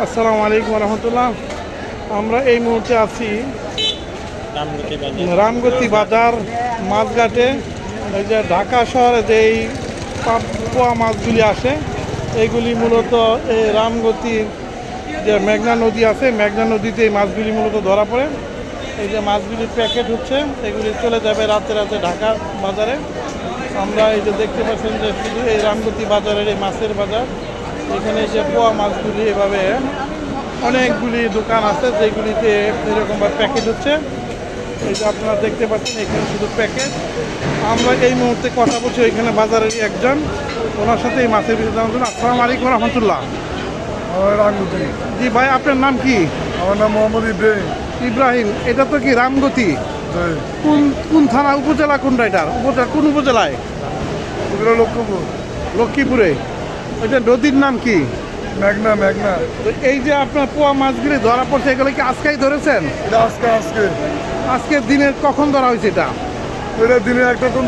আসসালামু আলাইকুম রহমতুল্লাহ। আমরা এই মুহূর্তে আছি রামগতি বাজার মাছঘাটে। এই যে ঢাকা শহরে যেই পোয়া মাছগুলি আসে, এইগুলি মূলত এই রামগতির যে মেঘনা নদী আছে, মেঘনা নদীতে এই মাছগুলি মূলত ধরা পড়ে। এই যে মাছগুলির প্যাকেট হচ্ছে, এগুলি চলে যাবে রাতে রাতে ঢাকা বাজারে। আমরা এই যে দেখতে পাচ্ছেন যে শুধু এই রামগতি বাজারের এই মাছের বাজার, এখানে যে পোয়া মাছগুলি এভাবে অনেকগুলি দোকান আছে যেগুলিতে এরকমভাবে প্যাকেট হচ্ছে। এই যে আপনারা দেখতে পাচ্ছেন এখানে শুধু প্যাকেট। আমরা এই মুহূর্তে কথা বলছি এখানে বাজারেরই একজন, ওনার সাথে এই মাছের বিষয়ে জানার জন্য। আসসালামু আলাইকুম রহমতুল্লাহ। রামগতি। জি ভাই, আপনার নাম কি? আমার নাম মোহাম্মদ ইব্রাহিম। ইব্রাহিম। এটা তো কি রামগতি? কোন কোন থানা, উপজেলা কোনটা? এটার উপজেলা কোন উপজেলায়? লক্ষ্মীপুর। লক্ষ্মীপুরে। এটা নদীর নাম কি? মেঘনা। মেঘনা। তো এই যে আপনার পোয়া মাছগুলি ধরা পড়ছে, এগুলো কি আজকেই ধরেছেন? এটা আজকে আজকে আজকের দিনের কখন ধরা হয়েছে এটা? এটা দিনে একটা টন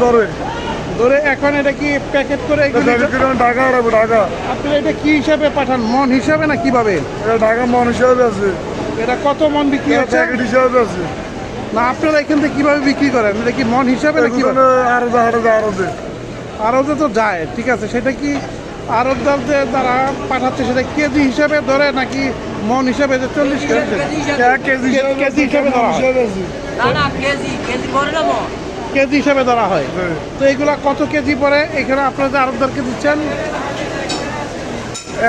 ধরে এখন এটা কি প্যাকেট করে ঢাকা রাখবো। ঢাকা আপনারা এটা কি হিসাবে পাঠান, মন হিসাবে না কিভাবে? এটা ঢাকা মন হিসাবে আছে। এটা কত মন বিক্রি হচ্ছে? প্যাকেট হিসাবে আছে। না আপনারা এখান থেকে কিভাবে বিক্রি করেন? এটা কি মন হিসাবে না কিভাবে? আরতে তো যায়, ঠিক আছে। সেটা কি আরতদারদের দ্বারা পাঠাচ্ছে, সেটা কেজি হিসাবে ধরে নাকি মন হিসাবে? যে 40 কেজি হিসাবে ধরা হয়? কেজি হিসাবে ধরা হয়। তো এইগুলা কত কেজি পরে এখানে আপনারা যে আরতদারকে দিচ্ছেন?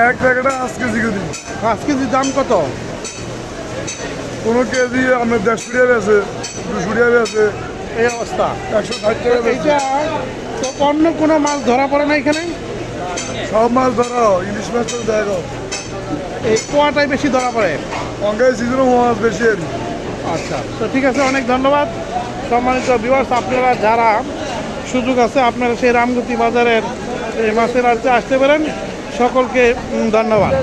এক প্যাকেটে 5 কেজি করে দিই। 5 কেজি দাম কত? কোনো কেজি আপনার 150 টাকা আছে, 200 টাকা আছে। এই অবস্থা। 160 টাকা। এইটা তো অন্য কোনো মাছ ধরা পড়ে না এখানে? সব মাছ ধরা হয়, ইলিশ মাছ তো দেখো। এই পোয়াটাই বেশি ধরা পড়ে। অঙ্গাই সিজনে মাছ বেশি আর কি। আচ্ছা, তো ঠিক আছে, অনেক ধন্যবাদ। সম্মানিত ভিউয়ার্স, আপনারা যারা সুযোগ আছে আপনারা সেই রামগতি বাজারের এই মাছের আড়তে আসতে পারেন। সকলকে ধন্যবাদ।